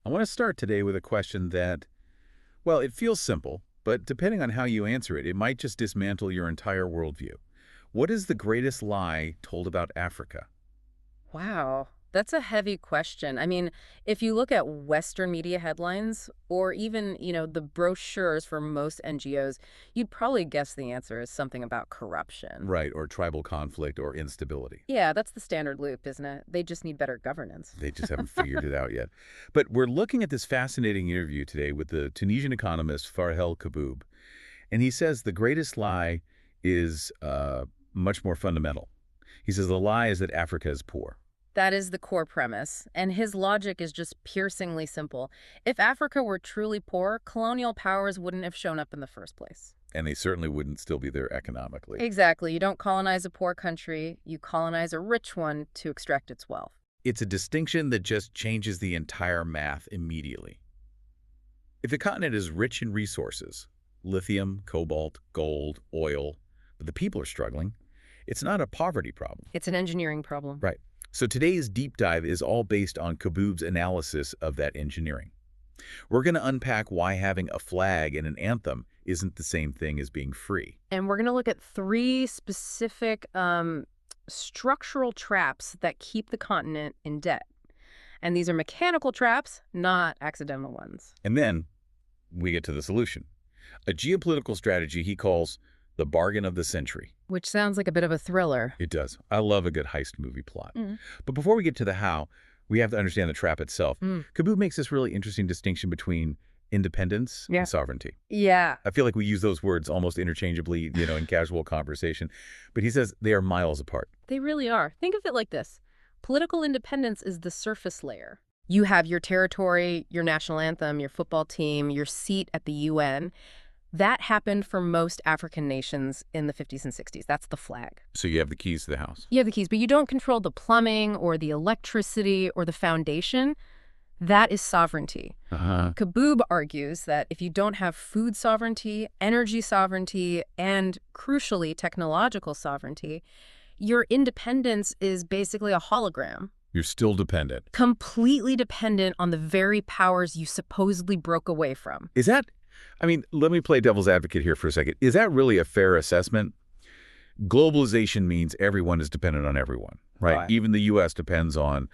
I want to start today with a question that, well, it feels simple, but depending on how you answer it, it might just dismantle your entire worldview. What is the greatest lie told about Africa? Wow, that's a heavy question. I mean, if you look at Western media headlines or even, the brochures for most NGOs, you'd probably guess the answer is something about corruption. Right, or tribal conflict or instability. Yeah, that's the standard loop, isn't it? They just need better governance. They just haven't figured it out yet. But we're looking at this fascinating interview today with the Tunisian economist Farhel Kaboub, and he says the greatest lie is much more fundamental. He says the lie is that Africa is poor. That is the core premise, and his logic is just piercingly simple. If Africa were truly poor, colonial powers wouldn't have shown up in the first place. And they certainly wouldn't still be there economically. Exactly. You don't colonize a poor country, you colonize a rich one to extract its wealth. It's a distinction that just changes the entire math immediately. If the continent is rich in resources, lithium, cobalt, gold, oil, but the people are struggling, it's not a poverty problem. It's an engineering problem. Right. So today's deep dive is all based on Kaboub's analysis of that engineering. We're going to unpack why having a flag and an anthem isn't the same thing as being free. And we're going to look at three specific structural traps that keep the continent in debt. And these are mechanical traps, not accidental ones. And then we get to the solution. A geopolitical strategy he calls the bargain of the century. Which sounds like a bit of a thriller. It does. I love a good heist movie plot. Mm. But before we get to the how, we have to understand the trap itself. Mm. Kaboub makes this really interesting distinction between independence and sovereignty. Yeah. I feel like we use those words almost interchangeably, in casual conversation. But he says they are miles apart. They really are. Think of it like this. Political independence is the surface layer. You have your territory, your national anthem, your football team, your seat at the UN. That happened for most African nations in the 50s and 60s. That's the flag. So you have the keys to the house. You have the keys, but you don't control the plumbing or the electricity or the foundation. That is sovereignty. Kaboub argues that if you don't have food sovereignty, energy sovereignty, and crucially, technological sovereignty, your independence is basically a hologram. You're still dependent. Completely dependent on the very powers you supposedly broke away from. Is that, let me play devil's advocate here for a second. Is that really a fair assessment? Globalization means everyone is dependent on everyone, right? Even the U.S. depends on,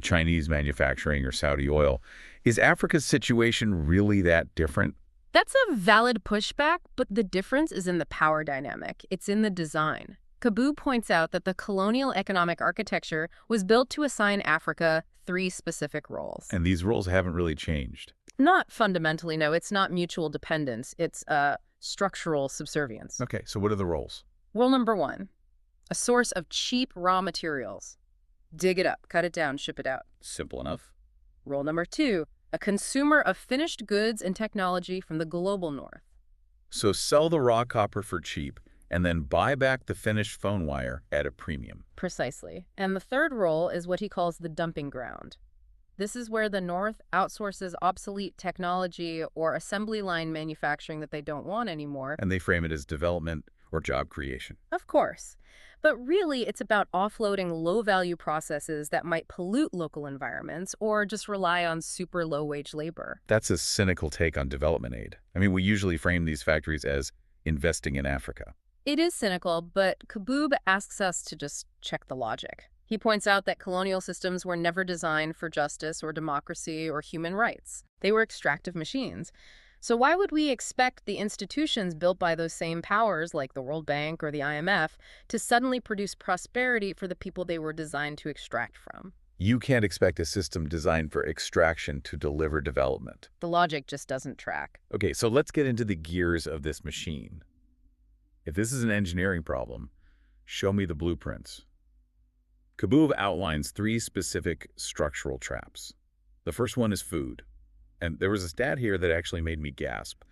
Chinese manufacturing or Saudi oil. Is Africa's situation really that different? That's a valid pushback, but the difference is in the power dynamic. It's in the design. Kaboub points out that the colonial economic architecture was built to assign Africa three specific roles. And these roles haven't really changed. Not fundamentally, no. It's not mutual dependence. It's structural subservience. Okay, so what are the roles? Role number one, a source of cheap raw materials. Dig it up, cut it down, ship it out. Simple enough. Role number two, a consumer of finished goods and technology from the global north. So sell the raw copper for cheap and then buy back the finished phone wire at a premium. Precisely. And the third role is what he calls the dumping ground. This is where the North outsources obsolete technology or assembly line manufacturing that they don't want anymore. And they frame it as development or job creation. Of course. But really, it's about offloading low-value processes that might pollute local environments or just rely on super low-wage labor. That's a cynical take on development aid. We usually frame these factories as investing in Africa. It is cynical, but Kaboub asks us to just check the logic. He points out that colonial systems were never designed for justice or democracy or human rights. They were extractive machines. So why would we expect the institutions built by those same powers, like the World Bank or the IMF, to suddenly produce prosperity for the people they were designed to extract from? You can't expect a system designed for extraction to deliver development. The logic just doesn't track. Okay, so let's get into the gears of this machine. If this is an engineering problem, show me the blueprints. Kaboub outlines three specific structural traps. The first one is food. And there was a stat here that actually made me gasp.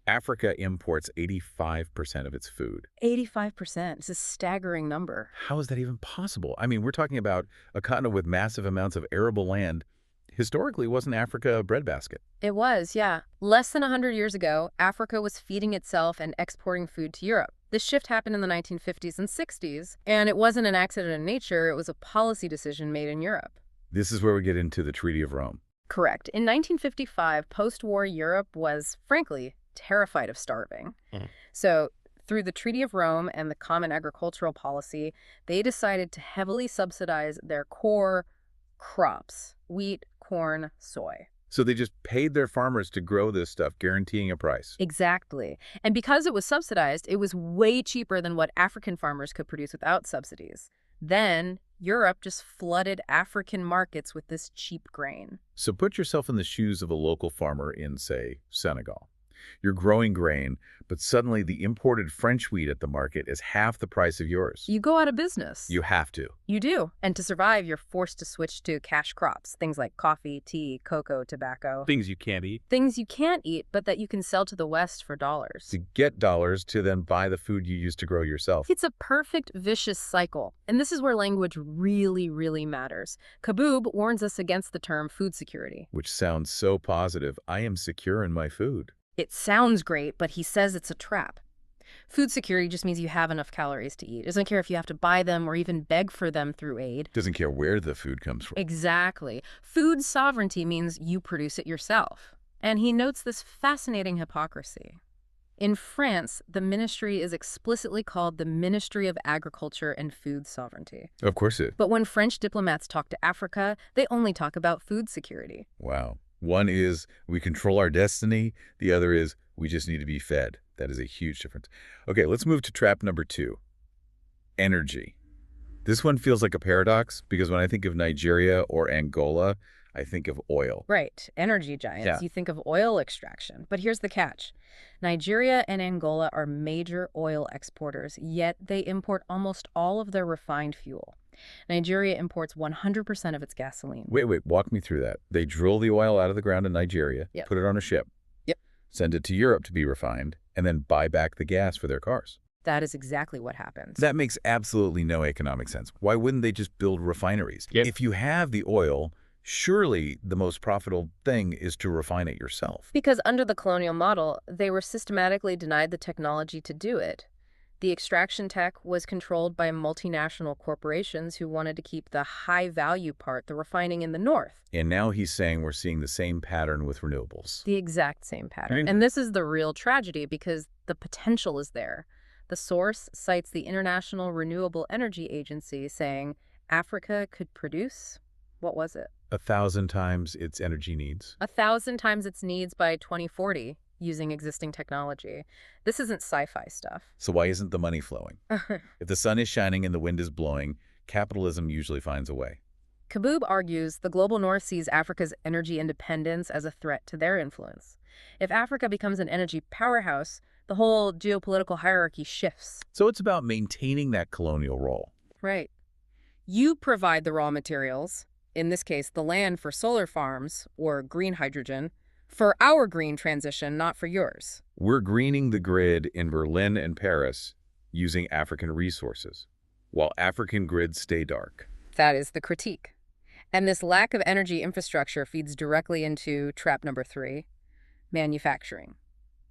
Africa imports 85% of its food. 85%. It's a staggering number. How is that even possible? We're talking about a continent with massive amounts of arable land. Historically, wasn't Africa a breadbasket? It was, yeah. Less than 100 years ago, Africa was feeding itself and exporting food to Europe. This shift happened in the 1950s and 60s, and it wasn't an accident in nature, it was a policy decision made in Europe. This is where we get into the Treaty of Rome. Correct. In 1955, post-war Europe was, frankly, terrified of starving. Mm. So, through the Treaty of Rome and the Common Agricultural Policy, they decided to heavily subsidize their core crops: wheat, corn, soy. So they just paid their farmers to grow this stuff, guaranteeing a price. Exactly. And because it was subsidized, it was way cheaper than what African farmers could produce without subsidies. Then, Europe just flooded African markets with this cheap grain. So put yourself in the shoes of a local farmer in, say, Senegal. You're growing grain, but suddenly the imported French wheat at the market is half the price of yours. You go out of business. You have to. You do. And to survive, you're forced to switch to cash crops, things like coffee, tea, cocoa, tobacco. Things you can't eat. Things you can't eat, but that you can sell to the West for dollars. To get dollars to then buy the food you used to grow yourself. It's a perfect vicious cycle. And this is where language really, really matters. Kaboub warns us against the term food security. Which sounds so positive. I am secure in my food. It sounds great, but he says it's a trap. Food security just means you have enough calories to eat. It doesn't care if you have to buy them or even beg for them through aid. Doesn't care where the food comes from. Exactly. Food sovereignty means you produce it yourself. And he notes this fascinating hypocrisy. In France, the ministry is explicitly called the Ministry of Agriculture and Food Sovereignty. Of course it. But when French diplomats talk to Africa, they only talk about food security. Wow. One is we control our destiny. The other is we just need to be fed. That is a huge difference. Okay, let's move to trap number 2. Energy. This one feels like a paradox because when I think of Nigeria or Angola, I think of oil. Right. Energy giants. Yeah. You think of oil extraction. But here's the catch. Nigeria and Angola are major oil exporters, yet they import almost all of their refined fuel. Nigeria imports 100% of its gasoline. Wait, walk me through that. They drill the oil out of the ground in Nigeria, Yep. put it on a ship, Yep. send it to Europe to be refined, and then buy back the gas for their cars. That is exactly what happens. That makes absolutely no economic sense. Why wouldn't they just build refineries? Yep. If you have the oil, surely the most profitable thing is to refine it yourself. Because under the colonial model, they were systematically denied the technology to do it. The extraction tech was controlled by multinational corporations who wanted to keep the high-value part, the refining, in the north. And now he's saying we're seeing the same pattern with renewables. The exact same pattern. Right. And this is the real tragedy because the potential is there. The source cites the International Renewable Energy Agency saying Africa could produce, what was it? 1,000 times its energy needs. 1,000 times its needs by 2040 using existing technology. This isn't sci-fi stuff. So why isn't the money flowing? If the sun is shining and the wind is blowing, capitalism usually finds a way. Kaboub argues the global north sees Africa's energy independence as a threat to their influence. If Africa becomes an energy powerhouse, the whole geopolitical hierarchy shifts. So it's about maintaining that colonial role. Right. You provide the raw materials, in this case the land for solar farms or green hydrogen, for our green transition, not for yours. We're greening the grid in Berlin and Paris using African resources, while African grids stay dark. That is the critique. And this lack of energy infrastructure feeds directly into trap number 3, manufacturing,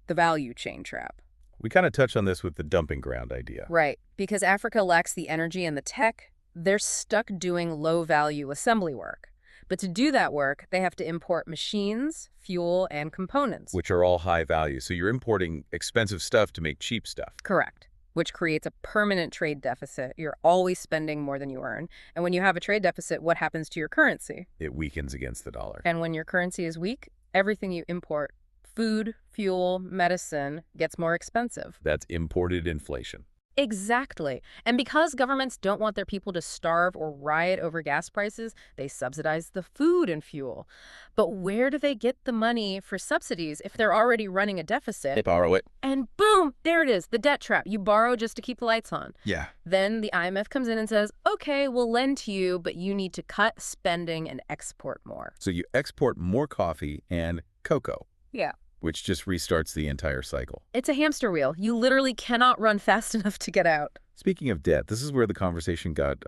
the value chain trap. We kind of touched on this with the dumping ground idea. Right. Because Africa lacks the energy and the tech, they're stuck doing low-value assembly work. But to do that work, they have to import machines, fuel, and components. Which are all high value. So you're importing expensive stuff to make cheap stuff. Correct. Which creates a permanent trade deficit. You're always spending more than you earn. And when you have a trade deficit, what happens to your currency? It weakens against the dollar. And when your currency is weak, everything you import, food, fuel, medicine, gets more expensive. That's imported inflation. Exactly. And because governments don't want their people to starve or riot over gas prices, they subsidize the food and fuel. But where do they get the money for subsidies if they're already running a deficit? They borrow it. And boom, there it is, the debt trap. You borrow just to keep the lights on. Yeah. Then the IMF comes in and says, okay, we'll lend to you, but you need to cut spending and export more. So you export more coffee and cocoa. Yeah. Which just restarts the entire cycle. It's a hamster wheel. You literally cannot run fast enough to get out. Speaking of debt, this is where the conversation got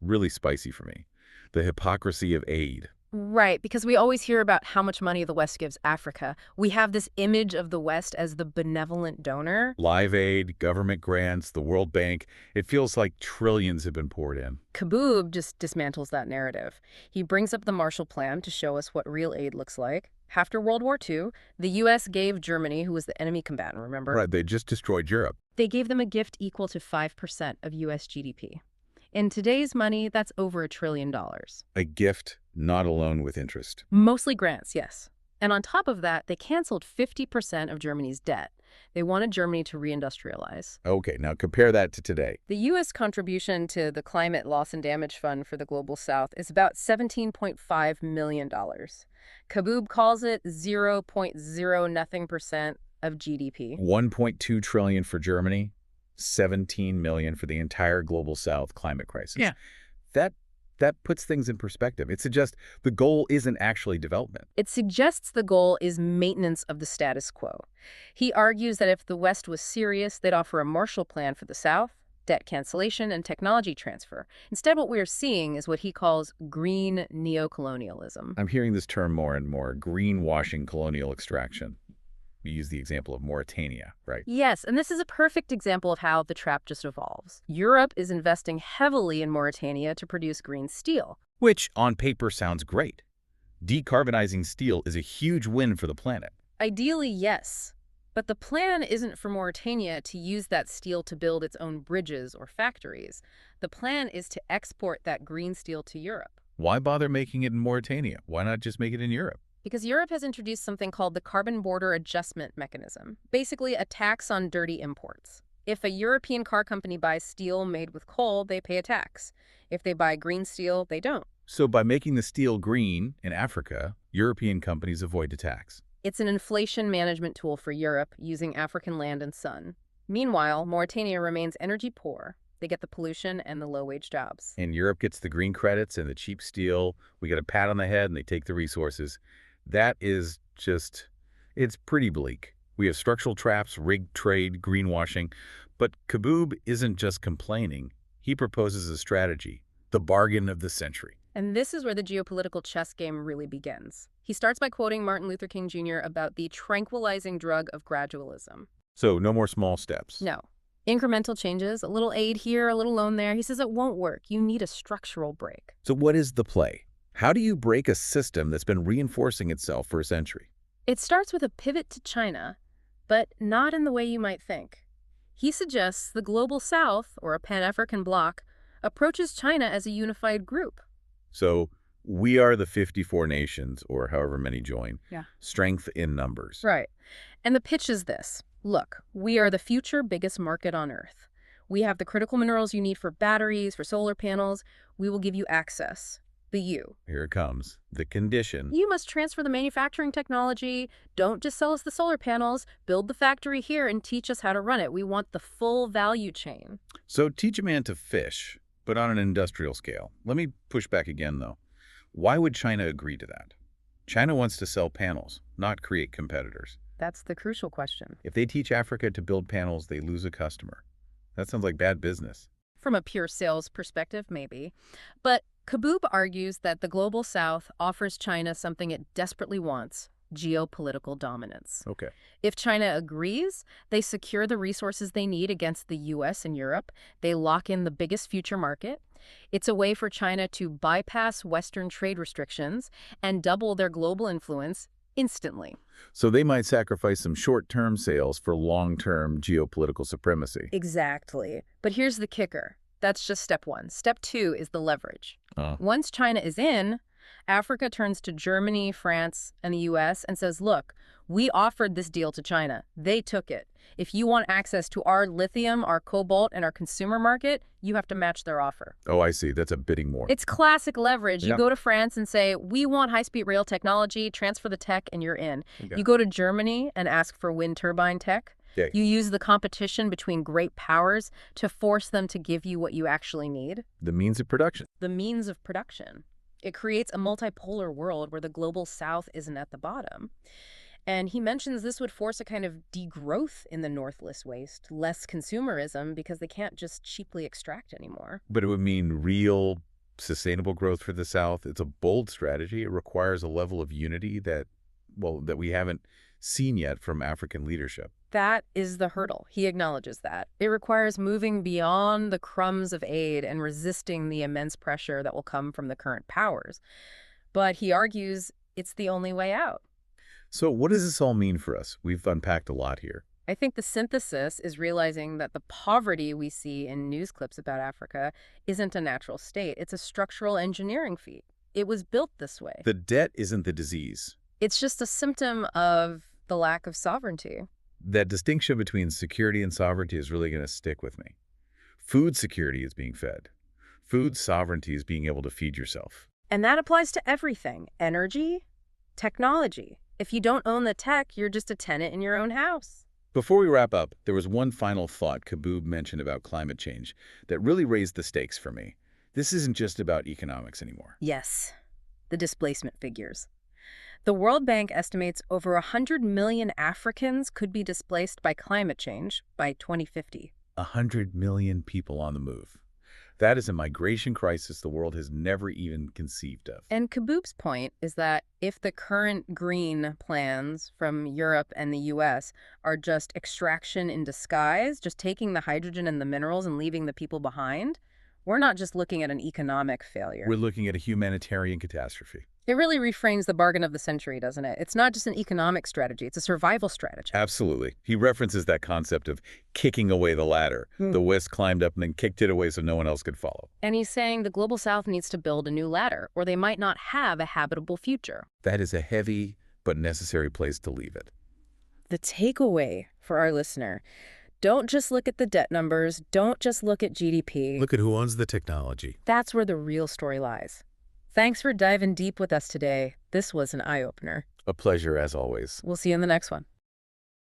really spicy for me. The hypocrisy of aid. Right, because we always hear about how much money the West gives Africa. We have this image of the West as the benevolent donor. Live Aid, government grants, the World Bank, it feels like trillions have been poured in. Kaboob just dismantles that narrative. He brings up the Marshall Plan to show us what real aid looks like. After World War II, the U.S. gave Germany, who was the enemy combatant, remember? Right, they just destroyed Europe. They gave them a gift equal to 5% of U.S. GDP. In today's money, that's over $1 trillion. A gift, not a loan with interest. Mostly grants, yes. And on top of that, they canceled 50% of Germany's debt. They wanted Germany to reindustrialize. Okay, now compare that to today. The U.S. contribution to the Climate Loss and Damage Fund for the Global South is about $17.5 million. Kaboob calls it 0.0 nothing percent of GDP. 1.2 trillion for Germany, 17 million for the entire global South climate crisis. Yeah. That puts things in perspective. It suggests the goal isn't actually development. It suggests the goal is maintenance of the status quo. He argues that if the West was serious, they'd offer a Marshall Plan for the South, debt cancellation, and technology transfer. Instead, what we're seeing is what he calls green neocolonialism. I'm hearing this term more and more, greenwashing colonial extraction. We use the example of Mauritania, right? Yes, and this is a perfect example of how the trap just evolves. Europe is investing heavily in Mauritania to produce green steel. Which, on paper, sounds great. Decarbonizing steel is a huge win for the planet. Ideally, yes. But the plan isn't for Mauritania to use that steel to build its own bridges or factories. The plan is to export that green steel to Europe. Why bother making it in Mauritania? Why not just make it in Europe? Because Europe has introduced something called the Carbon Border Adjustment Mechanism, basically a tax on dirty imports. If a European car company buys steel made with coal, they pay a tax. If they buy green steel, they don't. So by making the steel green in Africa, European companies avoid a tax. It's an inflation management tool for Europe using African land and sun. Meanwhile, Mauritania remains energy poor. They get the pollution and the low-wage jobs. And Europe gets the green credits and the cheap steel. We get a pat on the head and they take the resources. That is just, it's pretty bleak. We have structural traps, rigged trade, greenwashing. But Kaboob isn't just complaining. He proposes a strategy, the bargain of the century. And this is where the geopolitical chess game really begins. He starts by quoting Martin Luther King Jr. about the tranquilizing drug of gradualism. So no more small steps. No. Incremental changes, a little aid here, a little loan there. He says it won't work. You need a structural break. So what is the play? How do you break a system that's been reinforcing itself for a century? It starts with a pivot to China, but not in the way you might think. He suggests the Global South, or a Pan-African bloc, approaches China as a unified group. So we are the 54 nations, or however many join. Yeah. Strength in numbers. Right. And the pitch is this. Look, we are the future biggest market on Earth. We have the critical minerals you need for batteries, for solar panels. We will give you access. The you. Here it comes. The condition. You must transfer the manufacturing technology. Don't just sell us the solar panels. Build the factory here and teach us how to run it. We want the full value chain. So teach a man to fish, but on an industrial scale. Let me push back again, though. Why would China agree to that? China wants to sell panels, not create competitors. That's the crucial question. If they teach Africa to build panels, they lose a customer. That sounds like bad business. From a pure sales perspective, maybe. But Kaboob argues that the Global South offers China something it desperately wants: geopolitical dominance. Okay. If China agrees, they secure the resources they need against the U.S. and Europe. They lock in the biggest future market. It's a way for China to bypass Western trade restrictions and double their global influence instantly. So they might sacrifice some short-term sales for long-term geopolitical supremacy. Exactly. But here's the kicker. That's just step one. Step two is the leverage. Once China is in, Africa turns to Germany, France, and the U.S. and says, look, we offered this deal to China. They took it. If you want access to our lithium, our cobalt, and our consumer market, you have to match their offer. Oh, I see. That's a bidding war. It's classic leverage. You Yeah. go to France and say, we want high-speed rail technology, transfer the tech, and you're in. Okay. You go to Germany and ask for wind turbine tech. Okay. You use the competition between great powers to force them to give you what you actually need. The means of production. The means of production. It creates a multipolar world where the global south isn't at the bottom. And he mentions this would force a kind of degrowth in the Northwest waste, less consumerism, because they can't just cheaply extract anymore. But it would mean real sustainable growth for the South. It's a bold strategy. It requires a level of unity that we haven't seen yet from African leadership. That is the hurdle. He acknowledges that. It requires moving beyond the crumbs of aid and resisting the immense pressure that will come from the current powers. But he argues it's the only way out. So what does this all mean for us? We've unpacked a lot here. I think the synthesis is realizing that the poverty we see in news clips about Africa isn't a natural state. It's a structural engineering feat. It was built this way. The debt isn't the disease. It's just a symptom of the lack of sovereignty. That distinction between security and sovereignty is really going to stick with me. Food security is being fed. Food sovereignty is being able to feed yourself. And that applies to everything. Energy, technology. If you don't own the tech, you're just a tenant in your own house. Before we wrap up, there was one final thought Kaboob mentioned about climate change that really raised the stakes for me. This isn't just about economics anymore. Yes, the displacement figures. The World Bank estimates over 100 million Africans could be displaced by climate change by 2050. 100 million people on the move. That is a migration crisis the world has never even conceived of. And Kaboob's point is that if the current green plans from Europe and the US are just extraction in disguise, just taking the hydrogen and the minerals and leaving the people behind, we're not just looking at an economic failure. We're looking at a humanitarian catastrophe. It really reframes the bargain of the century, doesn't it? It's not just an economic strategy, it's a survival strategy. Absolutely. He references that concept of kicking away the ladder. The West climbed up and then kicked it away so no one else could follow. And he's saying the Global South needs to build a new ladder, or they might not have a habitable future. That is a heavy but necessary place to leave it. The takeaway for our listener: don't just look at the debt numbers, don't just look at GDP. Look at who owns the technology. That's where the real story lies. Thanks for diving deep with us today. This was an eye-opener. A pleasure as always. We'll see you in the next one.